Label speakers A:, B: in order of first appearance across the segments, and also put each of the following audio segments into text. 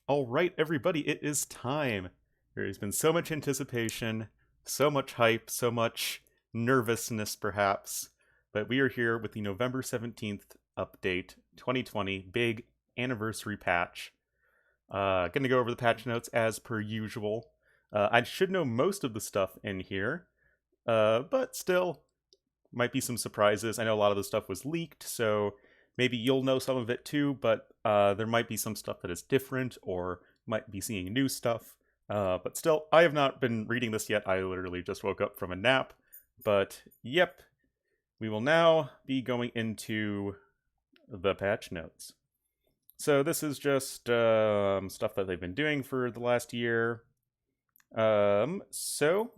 A: All right, everybody, it is time. There has been so much anticipation, so much hype, so much nervousness, perhaps. But we are here with the November 17th update, 2020, big anniversary patch. Gonna go over the patch notes as per usual. I should know most of the stuff in here, but still, might be some surprises. I know a lot of the stuff was leaked, so maybe you'll know some of it too, but there might be some stuff that is different, or might be seeing new stuff. But still, I have not been reading this yet. I literally just woke up from a nap. But yep, we will now be going into the patch notes. So this is just stuff that they've been doing for the last year. So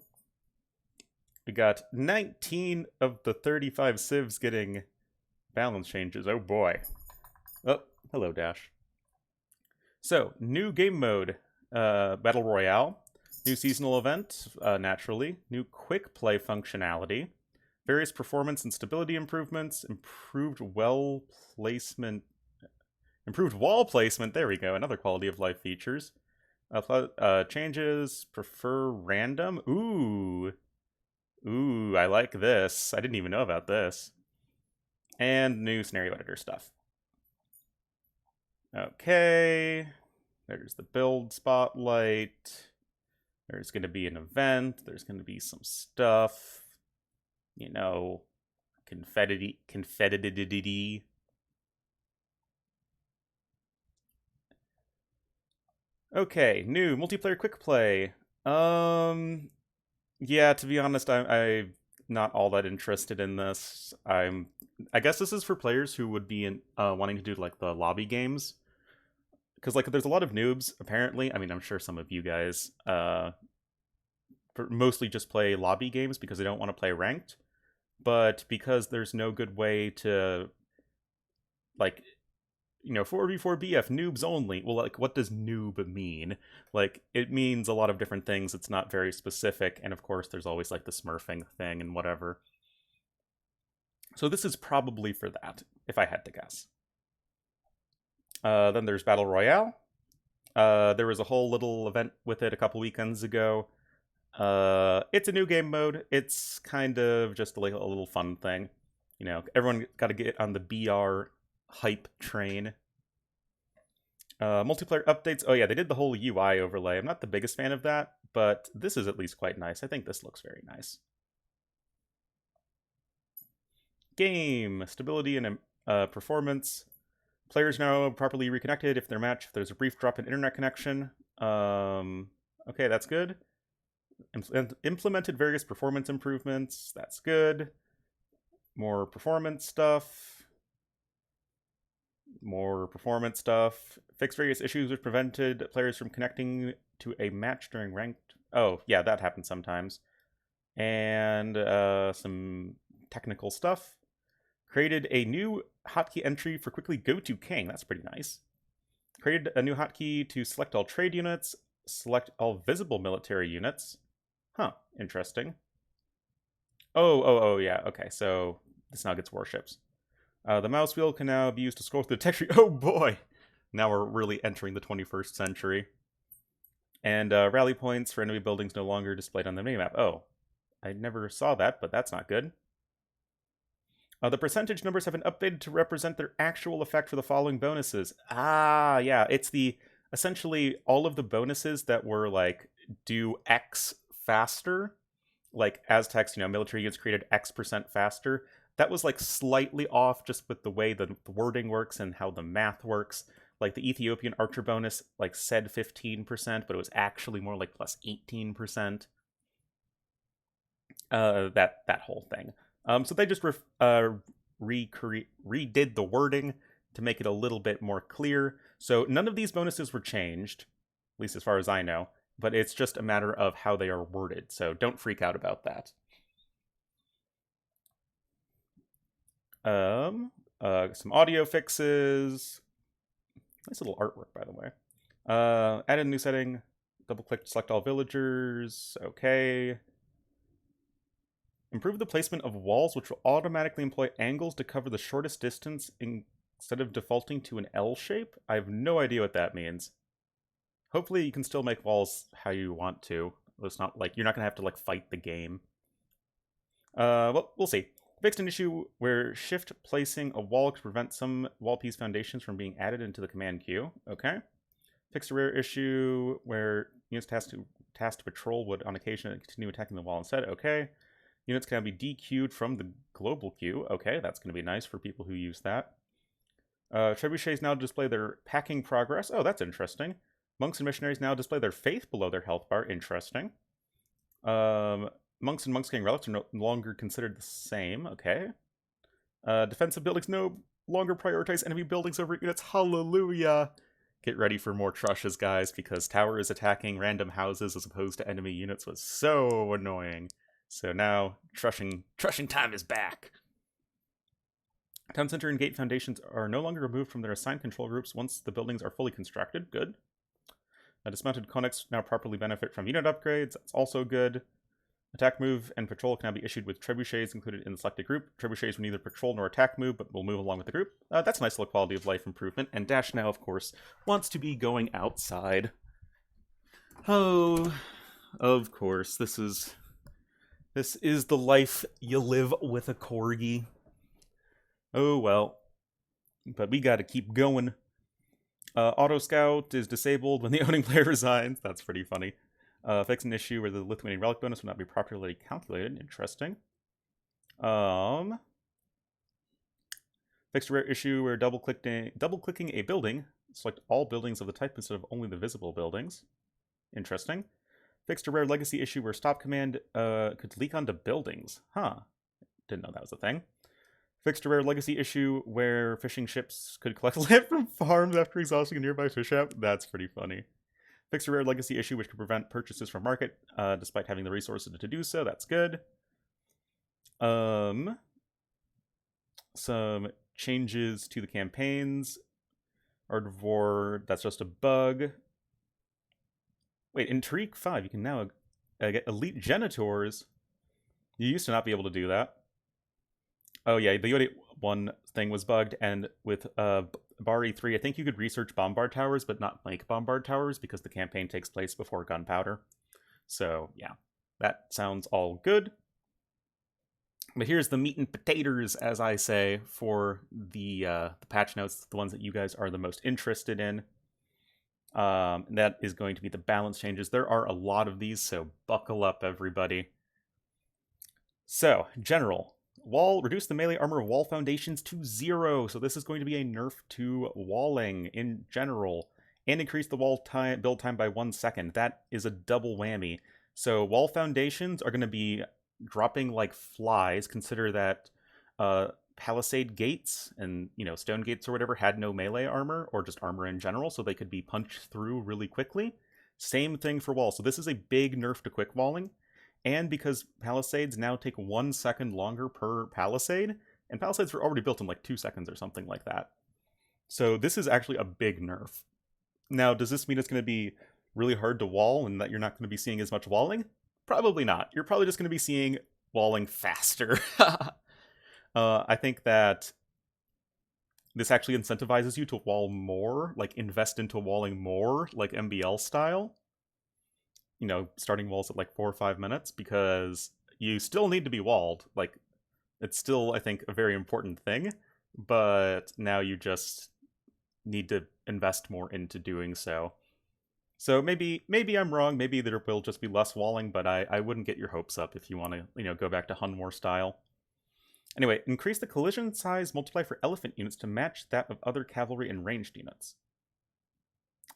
A: we got 19 of the 35 civs getting balance changes. Oh boy. Oh, hello, Dash. So, new game mode, Battle Royale. New seasonal event, naturally. New quick play functionality. Various performance and stability improvements. Improved wall placement. Improved wall placement. There we go. Another quality of life features. Changes. Prefer random. Ooh. Ooh, I like this. I didn't even know about this. And new scenario editor stuff. Okay. There's the build spotlight. There's going to be an event. There's going to be some stuff. You know, confetti. Okay, new multiplayer quick play. Yeah, to be honest, I'm not all that interested in this. I guess this is for players who would be wanting to do like the lobby games, because like there's a lot of noobs apparently. I mean, I'm sure some of you guys mostly just play lobby games because they don't want to play ranked, but because there's no good way to like 4v4 BF noobs only. Well, like, what does noob mean? Like, it means a lot of different things. It's not very specific, and of course, there's always like the smurfing thing and whatever. So this is probably for that, if I had to guess. Then there's Battle Royale. There was a whole little event with it a couple weekends ago. It's a new game mode. It's kind of just like a little fun thing. Everyone got to get on the BR hype train. Multiplayer updates. Oh yeah, they did the whole UI overlay. I'm not the biggest fan of that, but this is at least quite nice. I think this looks very nice. Game stability and performance. Players now properly reconnected if if there's a brief drop in internet connection. Okay, that's good. Implemented various performance improvements. That's good. More performance stuff. More performance stuff. Fix various issues which prevented players from connecting to a match during ranked. Oh, yeah, that happens sometimes. And some technical stuff. Created a new hotkey entry for quickly go to king. That's pretty nice. Created a new hotkey to select all trade units, select all visible military units. Huh, interesting. Oh, yeah, okay, so this now gets warships. The mouse wheel can now be used to scroll through the text tree. Oh boy! Now we're really entering the 21st century. And rally points for enemy buildings no longer displayed on the minimap. Oh, I never saw that, but that's not good. The percentage numbers have been updated to represent their actual effect for the following bonuses. Ah, yeah, it's essentially all of the bonuses that were like do X faster, like Aztecs, military units created X% faster. That was like slightly off just with the way the wording works and how the math works. Like the Ethiopian archer bonus like said 15%, but it was actually more like plus 18%. That whole thing. So they just redid the wording to make it a little bit more clear. So none of these bonuses were changed, at least as far as I know, but it's just a matter of how they are worded. So don't freak out about that. Some audio fixes. Nice little artwork, by the way. Added a new setting. Double click to select all villagers. Okay. Improve the placement of walls, which will automatically employ angles to cover the shortest distance instead of defaulting to an L shape. I have no idea what that means. Hopefully you can still make walls how you want to. It's not like you're not gonna have to like fight the game. Well, we'll see. Fixed an issue where shift placing a wall could prevent some wall piece foundations from being added into the command queue. Okay. Fixed a rare issue where units tasked to patrol would on occasion continue attacking the wall instead. Okay. Units can be DQ'd from the global queue. Okay, that's going to be nice for people who use that. Trebuchets now display their packing progress. Oh, that's interesting. Monks and missionaries now display their faith below their health bar. Interesting. Monks and Monks King relics are no longer considered the same. Okay. Defensive buildings no longer prioritize enemy buildings over units. Hallelujah! Get ready for more trushes, guys, because towers attacking random houses as opposed to enemy units was so annoying. So now, trushing time is back. Town center and gate foundations are no longer removed from their assigned control groups once the buildings are fully constructed. Good. Dismounted conics now properly benefit from unit upgrades. That's also good. Attack move and patrol can now be issued with trebuchets included in the selected group. Trebuchets will neither patrol nor attack move, but will move along with the group. That's a nice little quality of life improvement. And Dash now, of course, wants to be going outside. Oh, of course, this is the life you live with a corgi. Oh well, but we gotta keep going. Auto Scout is disabled when the owning player resigns. That's pretty funny. Fix an issue where the Lithuanian relic bonus will not be properly calculated. Interesting. Fixed a rare issue where double-clicking a building, select all buildings of the type instead of only the visible buildings. Interesting. Fixed a rare legacy issue where stop command could leak onto buildings. Huh. Didn't know that was a thing. Fixed a rare legacy issue where fishing ships could collect land from farms after exhausting a nearby fish app. That's pretty funny. Fixed a rare legacy issue which could prevent purchases from market, despite having the resources to do so. That's good. Some changes to the campaigns. Art of War, that's just a bug. Wait, in Tariq 5, you can now get elite genitors. You used to not be able to do that. Oh yeah, the Yodi 1 thing was bugged, and with Bari 3, I think you could research bombard towers, but not make bombard towers, because the campaign takes place before gunpowder. So, yeah, that sounds all good. But here's the meat and potatoes, as I say, for the patch notes, the ones that you guys are the most interested in. That is going to be the balance changes. There are a lot of these, so buckle up, everybody. So, general. Wall, reduce the melee armor of wall foundations to 0. So this is going to be a nerf to walling in general. And increase the wall build time by 1 second. That is a double whammy. So wall foundations are going to be dropping like flies. Consider that palisade gates and, stone gates or whatever had no melee armor, or just armor in general, so they could be punched through really quickly. Same thing for walls. So this is a big nerf to quick walling. And because palisades now take 1 second longer per palisade, and palisades were already built in like 2 seconds or something like that. So this is actually a big nerf. Now, does this mean it's going to be really hard to wall and that you're not going to be seeing as much walling? Probably not. You're probably just going to be seeing walling faster. I think that this actually incentivizes you to wall more, like invest into walling more, like MBL style. Starting walls at like 4 or 5 minutes, because you still need to be walled. Like, it's still, I think, a very important thing, but now you just need to invest more into doing so. So maybe I'm wrong. Maybe there will just be less walling, but I wouldn't get your hopes up if you want to, go back to Hun War style. Anyway, increase the collision size multiply for elephant units to match that of other cavalry and ranged units.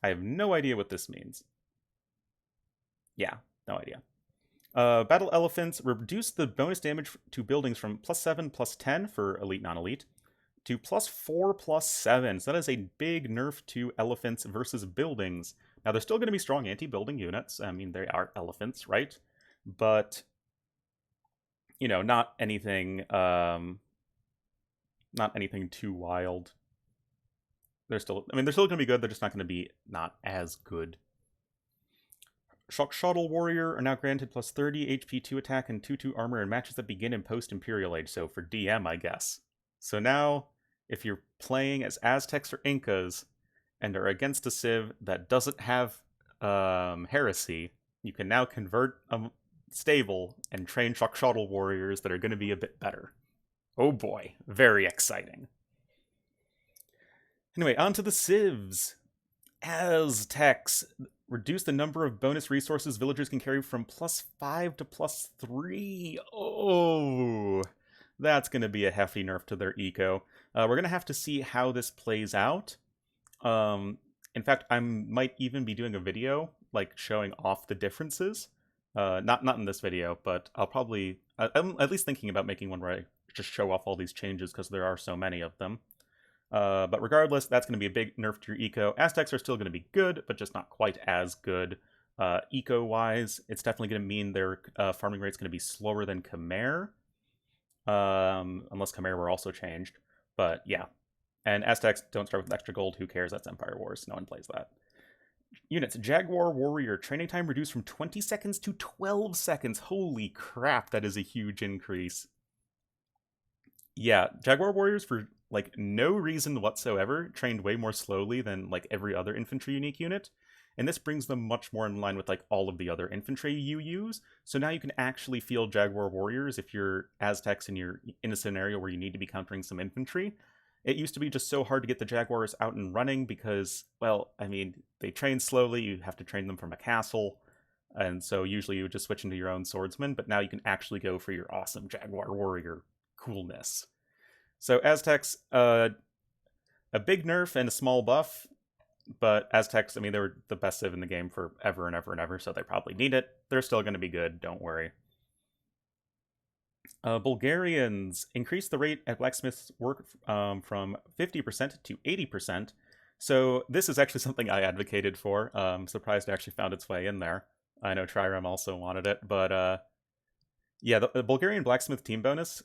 A: I have no idea what this means. Yeah, no idea. Battle elephants reduce the bonus damage to buildings from +7, +10 for elite, non-elite, to +4, +7. So that is a big nerf to elephants versus buildings. Now, they're still going to be strong anti-building units. I mean, they are elephants, right? But, not anything too wild. They're still going to be good. They're just not going to be not as good. Shock Shuttle Warrior are now granted +30 HP 2 attack and 2/2 armor in matches that begin in post-Imperial Age, so for DM, I guess. So now, if you're playing as Aztecs or Incas, and are against a civ that doesn't have heresy, you can now convert a stable and train Shokshotl warriors that are going to be a bit better. Oh boy, very exciting. Anyway, on to the civs. Aztecs reduce the number of bonus resources villagers can carry from +5 to +3. Oh, that's going to be a hefty nerf to their eco. We're going to have to see how this plays out. In fact, I might even be doing a video like showing off the differences. Not in this video, but I'll probably I'm at least thinking about making one where I just show off all these changes because there are so many of them. But regardless, that's going to be a big nerf to your eco. Aztecs are still going to be good, but just not quite as good. Eco-wise, it's definitely going to mean their farming rate's going to be slower than Khmer. Unless Khmer were also changed. But yeah. And Aztecs don't start with extra gold. Who cares? That's Empire Wars. No one plays that. Units. Jaguar Warrior. Training time reduced from 20 seconds to 12 seconds. Holy crap, that is a huge increase. Yeah, Jaguar Warriors, for like no reason whatsoever, trained way more slowly than like every other infantry unique unit. And this brings them much more in line with like all of the other infantry you use. So now you can actually field Jaguar Warriors if you're Aztecs and you're in a scenario where you need to be countering some infantry. It used to be just so hard to get the Jaguars out and running because, well, I mean, they train slowly. You have to train them from a castle. And so usually you would just switch into your own swordsman. But now you can actually go for your awesome Jaguar Warrior coolness. So Aztecs, a big nerf and a small buff. But Aztecs, I mean, they were the best civ in the game for ever and ever and ever, so they probably need it. They're still going to be good, don't worry. Bulgarians increased the rate at blacksmith's work from 50% to 80%. So this is actually something I advocated for. Surprised it actually found its way in there. I know Trirem also wanted it, but yeah, the Bulgarian blacksmith team bonus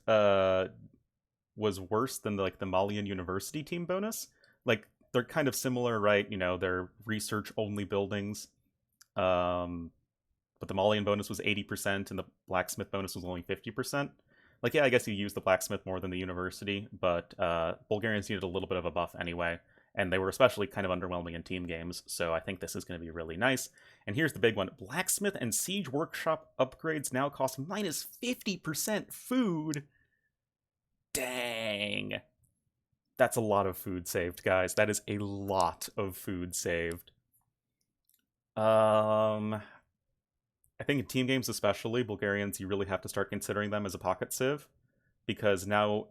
A: was worse than the Malian university team bonus. Like, they're kind of similar, right? You know, they're research-only buildings. But the Malian bonus was 80%, and the blacksmith bonus was only 50%. Like, yeah, I guess you use the blacksmith more than the university, but Bulgarians needed a little bit of a buff anyway, and they were especially kind of underwhelming in team games, so I think this is going to be really nice. And here's the big one. Blacksmith and Siege Workshop upgrades now cost minus 50% food. Dang. That's a lot of food saved, guys. That is a lot of food saved. I think in team games especially, Bulgarians, you really have to start considering them as a pocket civ, because now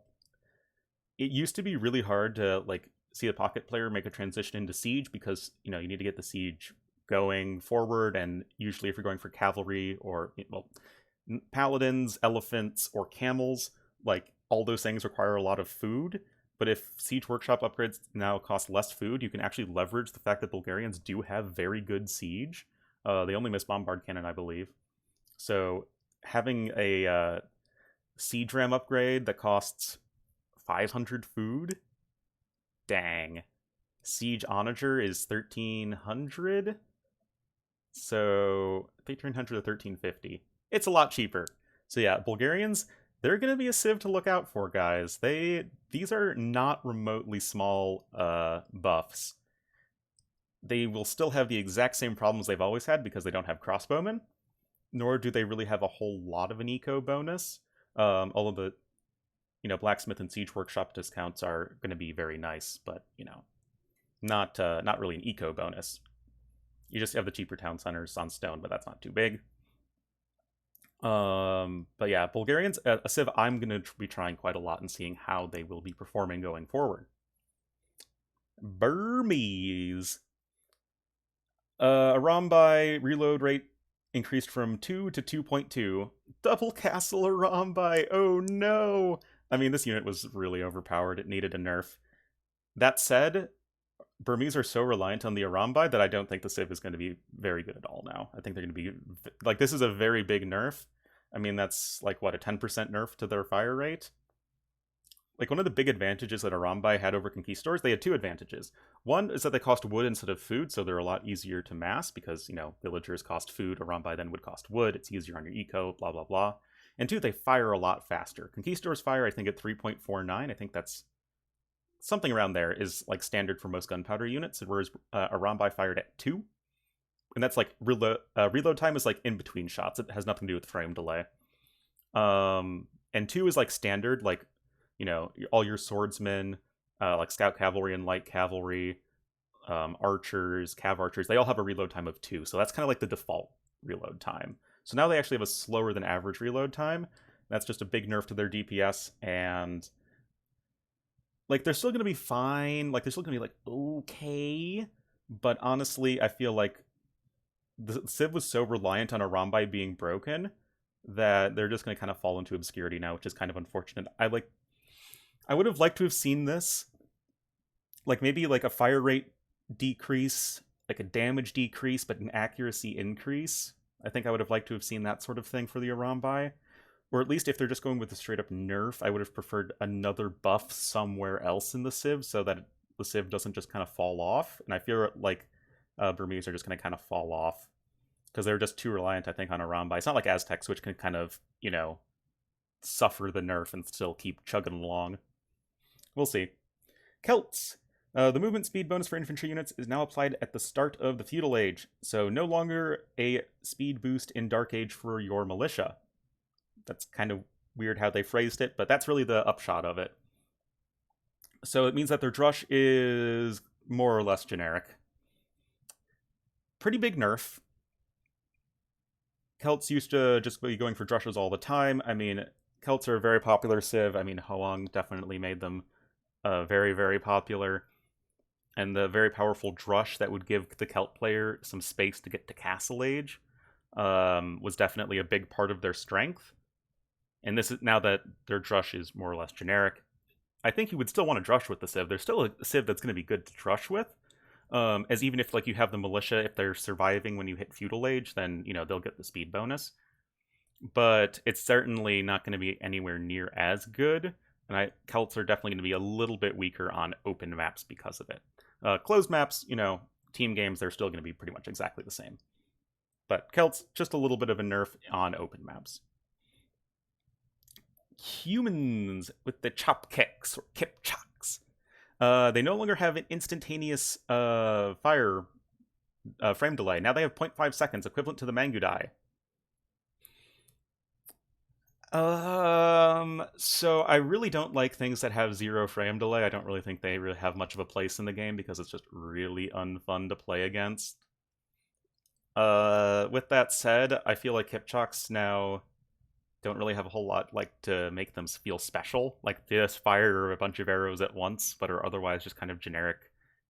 A: it used to be really hard to like see a pocket player make a transition into siege because, you know, you need to get the siege going forward, and usually if you're going for cavalry or, well, paladins, elephants, or camels, like all those things require a lot of food. But if Siege Workshop upgrades now cost less food, you can actually leverage the fact that Bulgarians do have very good siege. They only miss Bombard Cannon, I believe. So having a Siege Ram upgrade that costs 500 food? Dang. Siege Onager is 1,300? So 1,300 to 1,350. It's a lot cheaper. So yeah, Bulgarians, they're going to be a civ to look out for, guys. These are not remotely small buffs. They will still have the exact same problems they've always had because they don't have crossbowmen, nor do they really have a whole lot of an eco bonus. All of the, you know, blacksmith and siege workshop discounts are going to be very nice, but, you know, not really an eco bonus. You just have the cheaper town centers on stone, but that's not too big. But yeah, Bulgarians, a civ I'm going to be trying quite a lot and seeing how they will be performing going forward. Burmese. Arambai reload rate increased from 2 to 2.2. Double Castle Arambai, oh no! I mean, this unit was really overpowered, it needed a nerf. That said, Burmese are so reliant on the Arambai that I don't think the civ is going to be very good at all now. I think they're going to be, like, this is a very big nerf. I mean, that's, like, what, a 10% nerf to their fire rate? Like, one of the big advantages that Arambai had over Conquistadors, they had two advantages. One is that they cost wood instead of food, so they're a lot easier to mass because, you know, villagers cost food, Arambai then would cost wood, it's easier on your eco, blah, blah, blah. And two, they fire a lot faster. Conquistadors fire, I think, at 3.49. I think that's something around there is, like, standard for most gunpowder units, whereas Arambai fired at 2. and that's like reload time is like in between shots. It has nothing to do with frame delay. And 2 is like standard, like, you know, all your swordsmen, like scout cavalry and light cavalry, archers, cav archers, they all have a reload time of 2. So that's kind of like the default reload time. So now they actually have a slower than average reload time. That's just a big nerf to their DPS, and like they're still going to be fine. Like they're still going to be like okay, but honestly, I feel like the Civ was so reliant on Arambai being broken that they're just going to kind of fall into obscurity now, which is kind of unfortunate. I would have liked to have seen this, like maybe like a fire rate decrease, like a damage decrease, but an accuracy increase. I think I would have liked to have seen that sort of thing for the Arambai. Or at least if they're just going with a straight up nerf, I would have preferred another buff somewhere else in the Civ so that the Civ doesn't just kind of fall off. And I feel like Burmese are just going to kind of fall off because they're just too reliant, I think, on Arambai. It's not like Aztecs, which can kind of, you know, suffer the nerf and still keep chugging along. We'll see. Celts. The movement speed bonus for infantry units is now applied at the start of the Feudal Age, so no longer a speed boost in Dark Age for your militia. That's kind of weird how they phrased it, but that's really the upshot of it. So it means that their drush is more or less generic. Pretty big nerf. Celts used to just be going for drushes all the time. I mean, Celts are a very popular civ. I mean, Hoang definitely made them very, very popular. And the very powerful drush that would give the Celt player some space to get to Castle Age was definitely a big part of their strength. And this is now that their drush is more or less generic. I think you would still want to drush with the civ. There's still a civ that's going to be good to drush with. As even if like you have the militia, if they're surviving when you hit Feudal Age, then you know they'll get the speed bonus. But it's certainly not going to be anywhere near as good. And Celts are definitely going to be a little bit weaker on open maps because of it. Closed maps, you know, team games, they're still going to be pretty much exactly the same. But Celts, just a little bit of a nerf on open maps. Cumans with the chop kicks or kipchaks. They no longer have an instantaneous fire frame delay. Now they have 0.5 seconds, equivalent to the Mangudai. So I really don't like things that have 0 frame delay. I don't really think they really have much of a place in the game because it's just really unfun to play against. With that said, I feel like Kipchoks now don't really have a whole lot like to make them feel special. Like they just fire a bunch of arrows at once, but are otherwise just kind of generic,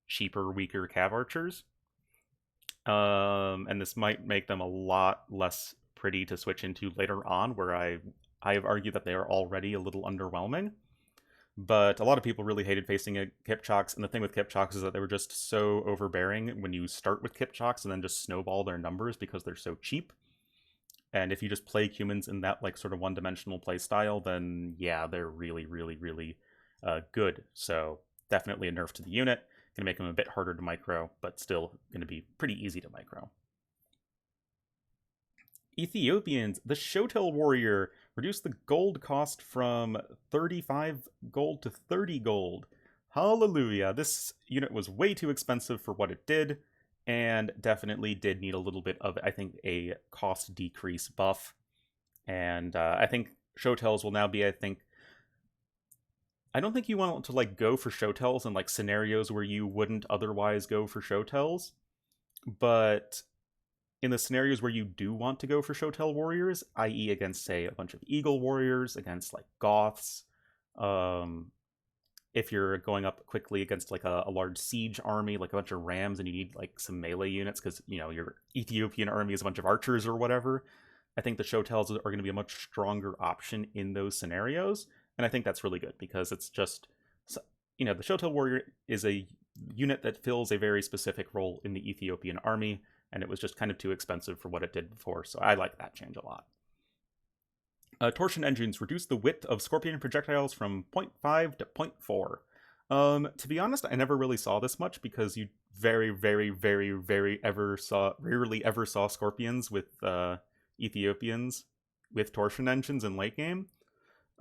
A: cheaper, weaker cav archers. And this might make them a lot less pretty to switch into later on, where I have argued that they are already a little underwhelming. But a lot of people really hated facing Kipchoks, and the thing with Kipchoks is that they were just so overbearing when you start with Kipchoks and then just snowball their numbers because they're so cheap. And if you just play Cumans in that like sort of one-dimensional play style, then yeah, they're really, really, really good. So definitely a nerf to the unit. Gonna make them a bit harder to micro, but still gonna be pretty easy to micro. Ethiopians, the Shotel Warrior, reduced the gold cost from 35 gold to 30 gold. Hallelujah. This unit was way too expensive for what it did, and definitely did need a little bit of, I think, a cost decrease buff. And I think Shotels will now be, I don't think you want to like go for Shotels in like scenarios where you wouldn't otherwise go for Shotels, but in the scenarios where you do want to go for Shotel Warriors, i.e. against, say, a bunch of Eagle Warriors, against like Goths, if you're going up quickly against like a large siege army, like a bunch of rams, and you need like some melee units because, you know, your Ethiopian army is a bunch of archers or whatever, I think the Shotels are going to be a much stronger option in those scenarios. And I think that's really good because it's just, you know, the Shotel Warrior is a unit that fills a very specific role in the Ethiopian army, and it was just kind of too expensive for what it did before, so I like that change a lot. Torsion engines reduce the width of Scorpion projectiles from 0.5 to 0.4. To be honest, I never really saw this much because you very, very, very, very rarely ever saw Scorpions with Ethiopians with torsion engines in late game.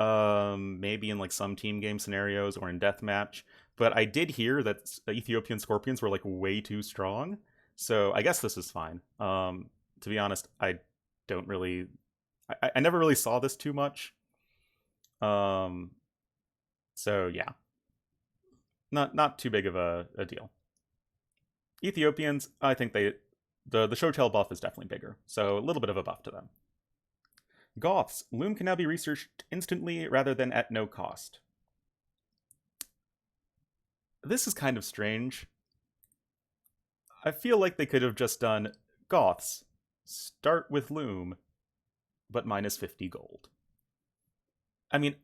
A: Maybe in like some team game scenarios or in deathmatch. But I did hear that Ethiopian Scorpions were like way too strong. So I guess this is fine. To be honest, I don't really, I never really saw this too much. Um, so yeah, not too big of a deal. Ethiopians, I think the show tell buff is definitely bigger, so a little bit of a buff to them. Goths, Loom can now be researched instantly rather than at no cost. This is kind of strange. I feel like they could have just done Goths, start with Loom, but minus 50 gold. I mean,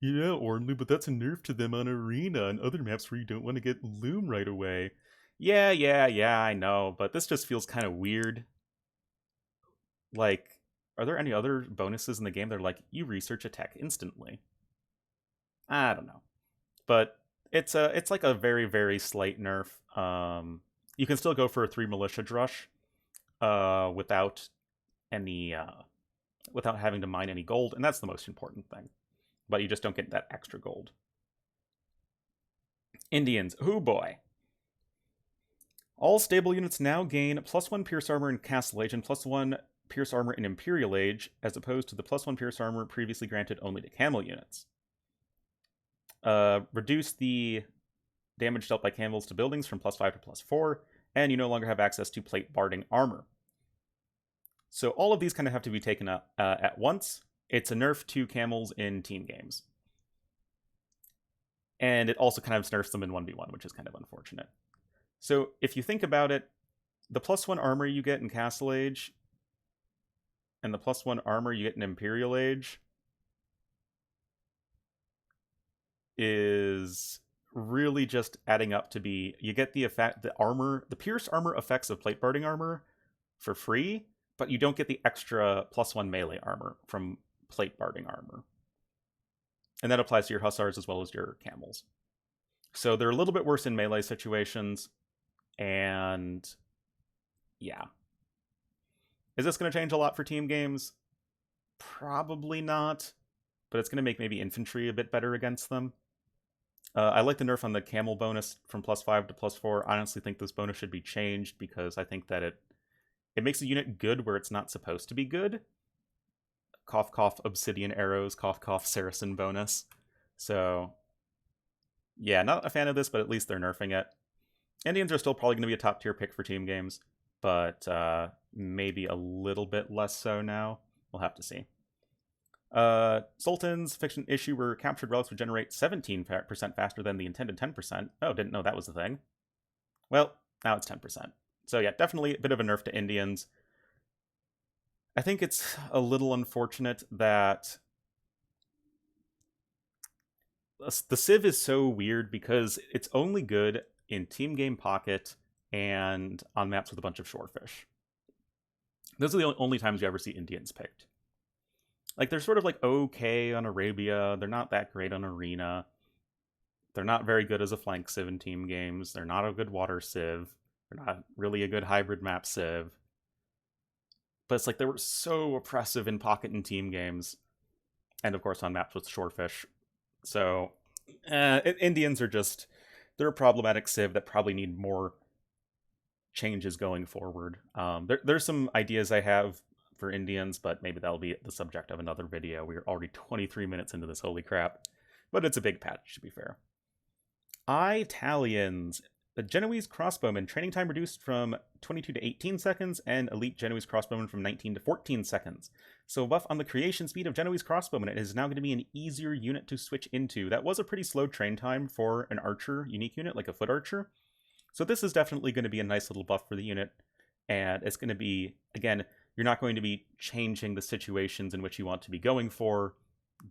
A: yeah, Ornlu, but that's a nerf to them on Arena and other maps where you don't want to get Loom right away. Yeah, I know, but this just feels kind of weird. Like, are there any other bonuses in the game that are like, you research a tech instantly? I don't know. But it's like a very, very slight nerf. You can still go for a 3 militia drush without any without having to mine any gold, and that's the most important thing. But you just don't get that extra gold. Indians, oh boy. All stable units now gain +1 Pierce Armor in Castle Age and +1 Pierce Armor in Imperial Age, as opposed to the +1 Pierce Armor previously granted only to Camel units. Reduce the damage dealt by camels to buildings from +5 to +4, and you no longer have access to plate barding armor. So all of these kind of have to be taken up at once. It's a nerf to camels in team games. And it also kind of nerfs them in 1v1, which is kind of unfortunate. So if you think about it, the +1 armor you get in Castle Age and the +1 armor you get in Imperial Age is really just adding up to be, you get the effect, the pierce armor effects of plate barding armor for free, but you don't get the extra +1 melee armor from plate barding armor. And that applies to your hussars as well as your camels. So they're a little bit worse in melee situations. And yeah. Is this going to change a lot for team games? Probably not. But it's going to make maybe infantry a bit better against them. I like the nerf on the camel bonus from +5 to +4. I honestly think this bonus should be changed because I think that it makes a unit good where it's not supposed to be good. Cough, cough, obsidian arrows, cough, cough, Saracen bonus. So, yeah, not a fan of this, but at least they're nerfing it. Indians are still probably going to be a top tier pick for team games, but maybe a little bit less so now. We'll have to see. Sultan's fiction issue where captured relics would generate 17% faster than the intended 10%. Oh, didn't know that was the thing. Well, now it's 10%. So yeah, definitely a bit of a nerf to Indians. I think it's a little unfortunate that the Civ is so weird because it's only good in Team Game Pocket and on maps with a bunch of shorefish. Those are the only times you ever see Indians picked. Like, they're sort of like okay on Arabia. They're not that great on Arena. They're not very good as a flank Civ in team games. They're not a good water Civ. They're not really a good hybrid map Civ. But it's like they were so oppressive in Pocket and team games. And of course on maps with shorefish. So, Indians are just... they're a problematic Civ that probably need more changes going forward. There's some ideas I have for Indians, but maybe that'll be the subject of another video. We're already 23 minutes into this, holy crap. But it's a big patch, to be fair. Italians. The Genoese crossbowman, training time reduced from 22 to 18 seconds, and elite Genoese crossbowman from 19 to 14 seconds. So buff on the creation speed of Genoese crossbowman. It is now going to be an easier unit to switch into. That was a pretty slow train time for an archer unique unit, like a foot archer. So this is definitely going to be a nice little buff for the unit. And it's going to be, again, you're not going to be changing the situations in which you want to be going for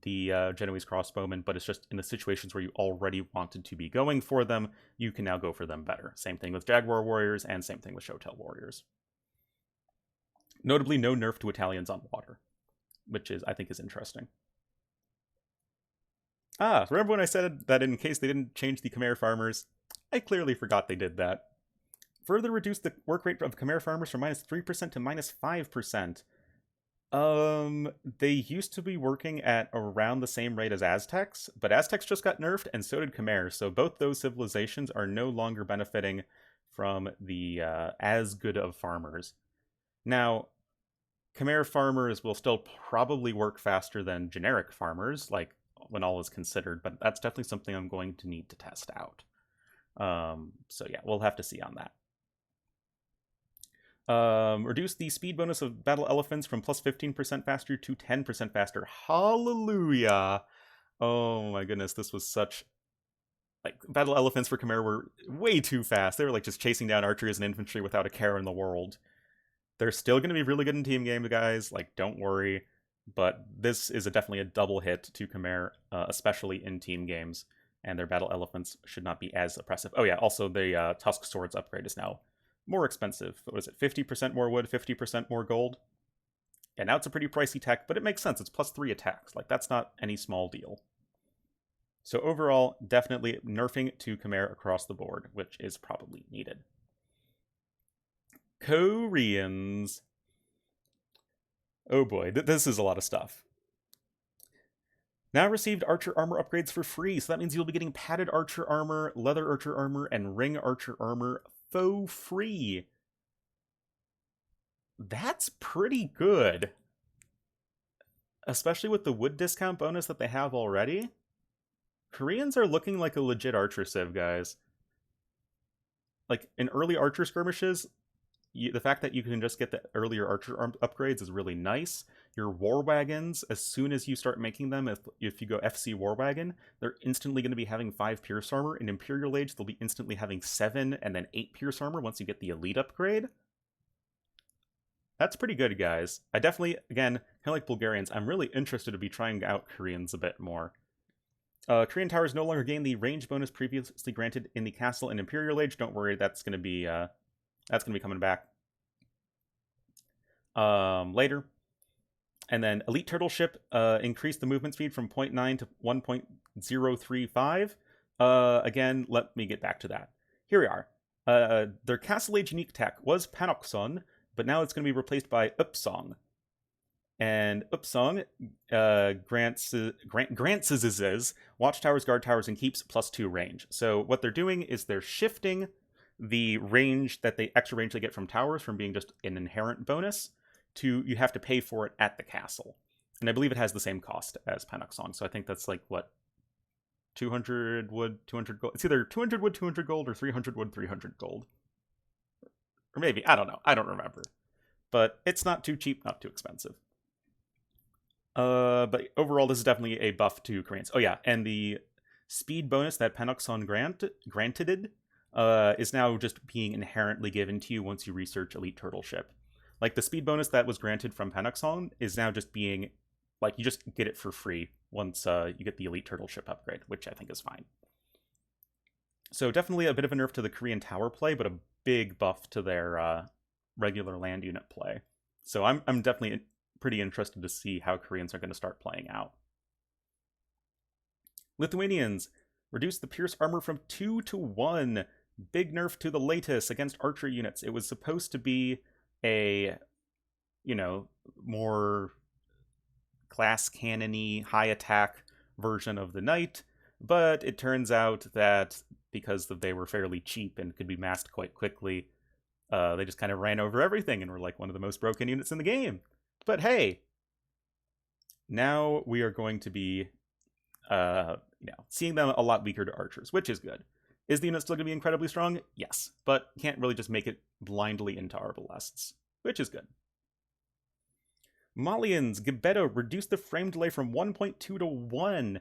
A: the Genoese crossbowmen, but it's just in the situations where you already wanted to be going for them, you can now go for them better. Same thing with Jaguar warriors, and same thing with Showtell warriors. Notably, no nerf to Italians on water, which I think is interesting. Remember when I said that in case they didn't change the Khmer farmers? I clearly forgot they did that. Further reduce the work rate of Khmer farmers from -3% to -5%. They used to be working at around the same rate as Aztecs, but Aztecs just got nerfed, and so did Khmer, so both those civilizations are no longer benefiting from the as good of farmers. Now, Khmer farmers will still probably work faster than generic farmers, like when all is considered, but that's definitely something I'm going to need to test out. So yeah, we'll have to see on that. Reduce the speed bonus of battle elephants from plus 15% faster to 10% faster. Hallelujah! Oh my goodness, this was such... Like, battle elephants for Khmer were way too fast. They were like just chasing down archers and infantry without a care in the world. They're still going to be really good in team games, guys. Like, don't worry. But this is definitely a double hit to Khmer, especially in team games. And their battle elephants should not be as oppressive. Oh yeah, also the Tusk Swords upgrade is now more expensive. What is it, 50% more wood, 50% more gold? And now it's a pretty pricey tech, but it makes sense. It's plus 3 attacks. Like, that's not any small deal. So overall, definitely nerfing to Khmer across the board, which is probably needed. Koreans. Oh boy, this is a lot of stuff. Now received archer armor upgrades for free, so that means you'll be getting padded archer armor, leather archer armor, and ring archer armor for free. That's pretty good. Especially with the wood discount bonus that they have already. Koreans are looking like a legit archer civ, guys. Like, in early archer skirmishes, the fact that you can just get the earlier archer upgrades is really nice. Your war wagons, as soon as you start making them, if you go FC war wagon, they're instantly going to be having 5 pierce armor. In Imperial Age, they'll be instantly having 7 and then 8 pierce armor once you get the elite upgrade. That's pretty good, guys. I definitely, again, kind of like Bulgarians, I'm really interested to be trying out Koreans a bit more. Korean towers no longer gain the range bonus previously granted in the castle in Imperial Age. Don't worry, that's going to be coming back later. And then Elite Turtle Ship increased the movement speed from 0.9 to 1.035. Again, let me get back to that. Here we are. Their Castle Age unique tech was Panokson, but now it's going to be replaced by Upsong. And Upsong grants watchtowers, guard towers, and keeps +2 range. So what they're doing is they're shifting the range extra range they get from towers from being just an inherent bonus to you have to pay for it at the castle. And I believe it has the same cost as Panokson. So I think that's like, what, 200 wood, 200 gold? It's either 200 wood, 200 gold, or 300 wood, 300 gold. Or maybe, I don't know. I don't remember. But it's not too cheap, not too expensive. But overall, this is definitely a buff to Koreans. Oh yeah, and the speed bonus that Panokson granted is now just being inherently given to you once you research Elite Turtle Ship. Like, the speed bonus that was granted from Panokson is now just being, like, you just get it for free once you get the Elite Turtle Ship upgrade, which I think is fine. So definitely a bit of a nerf to the Korean tower play, but a big buff to their regular land unit play. So I'm definitely pretty interested to see how Koreans are going to start playing out. Lithuanians reduced the pierce armor from 2 to 1. Big nerf to the latest against archer units. It was supposed to be a, more glass cannon-y, high attack version of the knight, but it turns out that because they were fairly cheap and could be masked quite quickly, they just kind of ran over everything and were like one of the most broken units in the game. But hey, now we are going to be, seeing them a lot weaker to archers, which is good. Is the unit still going to be incredibly strong? Yes, but can't really just make it blindly into arbalests, which is good. Malians, Gebeto reduced the frame delay from 1.2 to 1.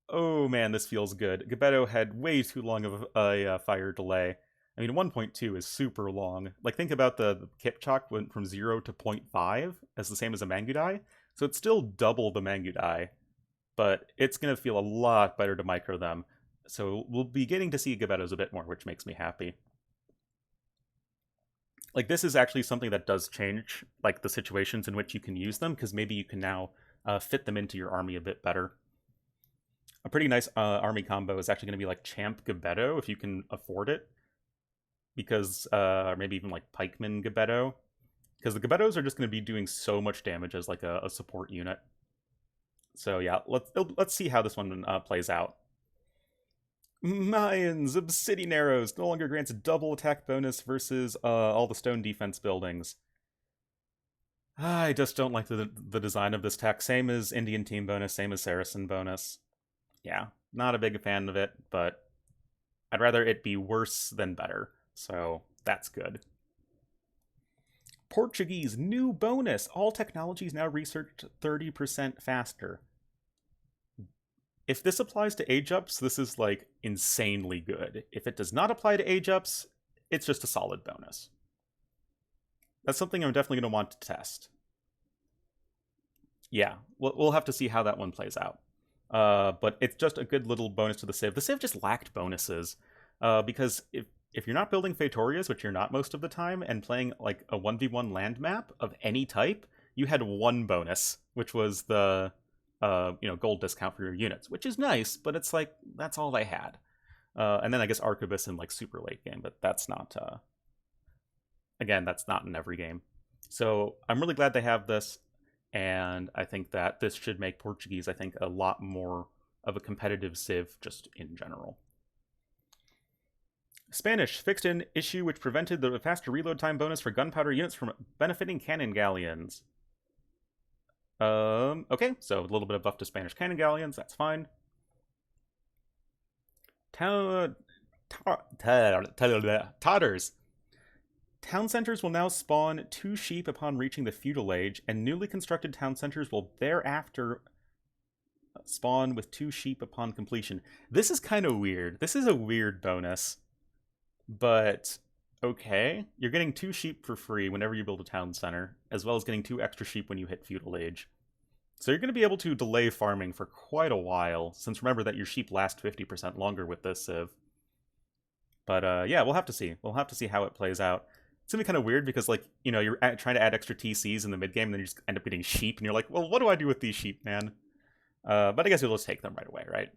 A: Oh man, this feels good. Gebeto had way too long of a fire delay. I mean, 1.2 is super long. Like, think about the Kipchak went from 0 to 0.5 as the same as a Mangudai. So it's still double the Mangudai, but it's going to feel a lot better to micro them. So we'll be getting to see Gebetos a bit more, which makes me happy. Like, this is actually something that does change, like, the situations in which you can use them, because maybe you can now fit them into your army a bit better. A pretty nice army combo is actually going to be, like, Champ Gebeto, if you can afford it. Because, or maybe even, like, Pikeman Gebeto. Because the Gebetos are just going to be doing so much damage as, like, a support unit. So, yeah, let's see how this one plays out. Mayans, Obsidian Arrows, no longer grants double attack bonus versus all the stone defense buildings. I just don't like the design of this tech. Same as Indian team bonus, same as Saracen bonus. Yeah, not a big fan of it, but I'd rather it be worse than better. So that's good. Portuguese, new bonus. All technologies now researched 30% faster. If this applies to age ups, this is like insanely good. If it does not apply to age ups, it's just a solid bonus. That's something I'm definitely going to want to test. Yeah, we'll have to see how that one plays out. But it's just a good little bonus to the Civ. The Civ just lacked bonuses because if you're not building Fetorias, which you're not most of the time, and playing like a 1v1 land map of any type, you had one bonus, which was the gold discount for your units, which is nice, but it's like that's all they had. And then I guess Arquebus in like super late game, but that's not again, that's not in every game. So I'm really glad they have this, and I think that this should make Portuguese, I think, a lot more of a competitive Civ just in general. Spanish fixed an issue which prevented the faster reload time bonus for gunpowder units from benefiting cannon galleons. Okay, so a little bit of buff to Spanish cannon galleons, that's fine. Tatars. Town centers will now spawn 2 sheep upon reaching the feudal age, and newly constructed town centers will thereafter spawn with 2 sheep upon completion. This is kind of weird. This is a weird bonus, but okay. You're getting 2 sheep for free whenever you build a town center, as well as getting 2 extra sheep when you hit feudal age. So you're going to be able to delay farming for quite a while, since remember that your sheep last 50% longer with this civ. But yeah, we'll have to see. We'll have to see how it plays out. It's gonna be kind of weird because, like, you're trying to add extra TCs in the mid game, and then you just end up getting sheep, and you're like, well, what do I do with these sheep, man? But I guess you'll just take them right away, right?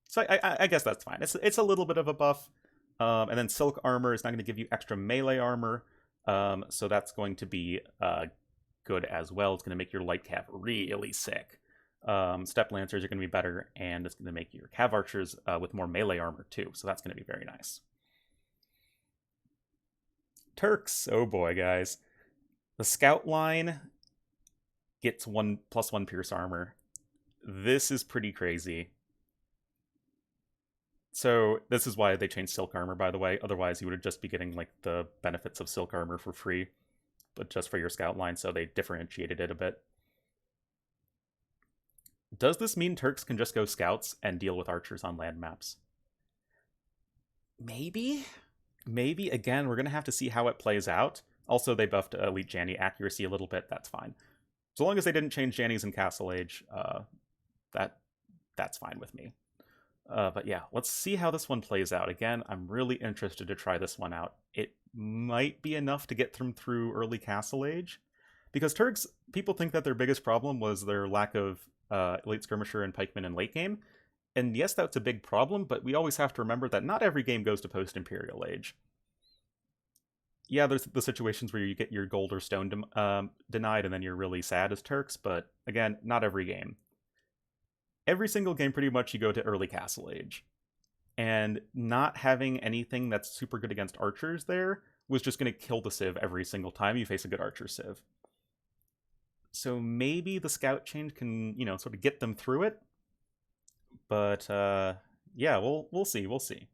A: So I guess that's fine. It's a little bit of a buff, and then silk armor is not going to give you extra melee armor, so that's going to be good as well. It's going to make your light cav really sick. Step lancers are going to be better, and it's going to make your cav archers with more melee armor too. So that's going to be very nice. Turks, oh boy, guys. The scout line gets 1+1 pierce armor. This is pretty crazy. So this is why they changed silk armor, by the way. Otherwise, you would just be getting like the benefits of silk armor for free, but just for your scout line, so they differentiated it a bit. Does this mean Turks can just go scouts and deal with archers on land maps? Maybe? Maybe. Again, we're going to have to see how it plays out. Also, they buffed Elite Janny accuracy a little bit. That's fine. So long as they didn't change Jannies in Castle Age, that's fine with me. But yeah, let's see how this one plays out. Again, I'm really interested to try this one out. It might be enough to get them through early Castle Age, because Turks, people think that their biggest problem was their lack of Elite Skirmisher and Pikemen in late game. And yes, that's a big problem, but we always have to remember that not every game goes to post-Imperial Age. Yeah, there's the situations where you get your gold or stone denied, and then you're really sad as Turks, but again, not every game. Every single game, pretty much, you go to early Castle Age. And not having anything that's super good against archers there was just going to kill the Civ every single time you face a good archer Civ. So maybe the scout change can, sort of get them through it. But yeah, we'll see. We'll see.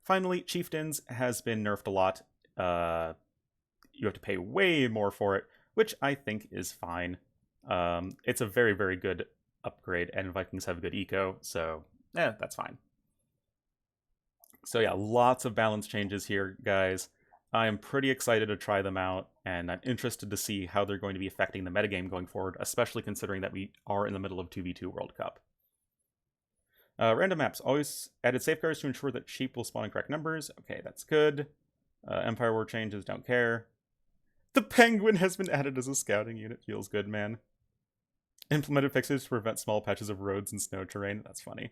A: Finally, Chieftains has been nerfed a lot. You have to pay way more for it, which I think is fine. It's a very, very good upgrade, and Vikings have good eco, so that's fine. So yeah, lots of balance changes here, guys. I'm pretty excited to try them out, and I'm interested to see how they're going to be affecting the metagame going forward, especially considering that we are in the middle of 2v2 World Cup. Random maps. Always added safeguards to ensure that sheep will spawn in correct numbers. Okay, that's good. Empire War changes, don't care. The Penguin has been added as a scouting unit. Feels good, man. Implemented fixes to prevent small patches of roads and snow terrain. That's funny.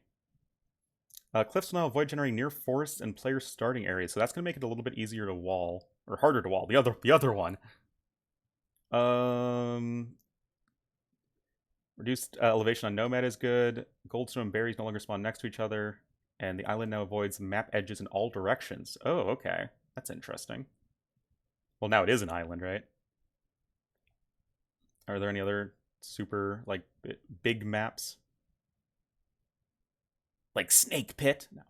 A: Cliffs will now avoid generating near forests and player starting areas, so that's going to make it a little bit easier to wall. Or harder to wall. The other one. Reduced elevation on Nomad is good. Goldstone berries no longer spawn next to each other. And the island now avoids map edges in all directions. Oh, okay. That's interesting. Well, now it is an island, right? Are there any other super, like, big maps? Like Snake Pit? No.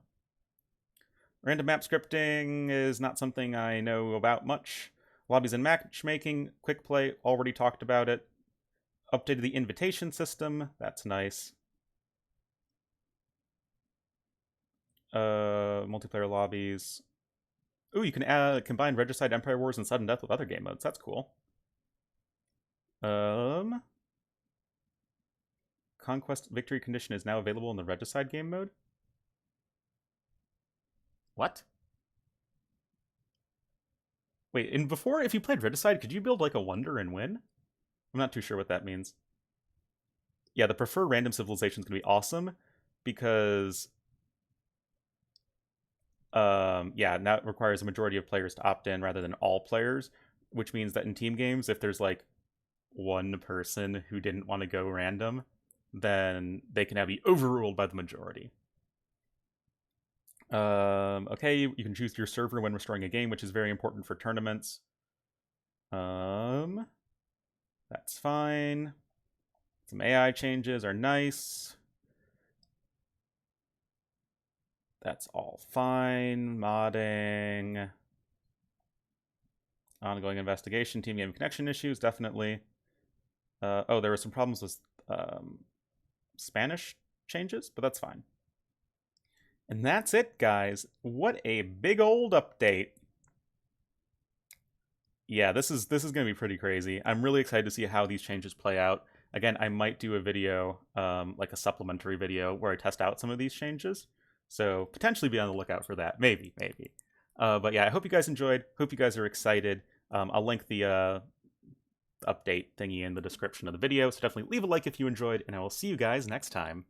A: Random map scripting is not something I know about much. Lobbies and matchmaking, quick play, already talked about it. Updated the invitation system, that's nice. Multiplayer lobbies. Ooh, you can combine Regicide, Empire Wars, and Sudden Death with other game modes. That's cool. Conquest Victory Condition is now available in the Regicide game mode. What? Wait, and before, if you played Regicide, could you build like a wonder and win? I'm not too sure what that means. Yeah, the prefer random civilization is going to be awesome because yeah, now it requires a majority of players to opt in rather than all players, which means that in team games, if there's like one person who didn't want to go random, then they can now be overruled by the majority. Okay, you can choose your server when restoring a game, which is very important for tournaments. That's fine. Some AI changes are nice. That's all fine. Modding. Ongoing investigation, team game connection issues, definitely. Oh, there were some problems with Spanish changes, but that's fine. And that's it, guys. What a big old update. Yeah, this is going to be pretty crazy. I'm really excited to see how these changes play out. Again, I might do a video, like a supplementary video, where I test out some of these changes. So potentially be on the lookout for that. Maybe. But yeah, I hope you guys enjoyed. Hope you guys are excited. I'll link the update thingy in the description of the video, so definitely leave a like if you enjoyed, and I will see you guys next time.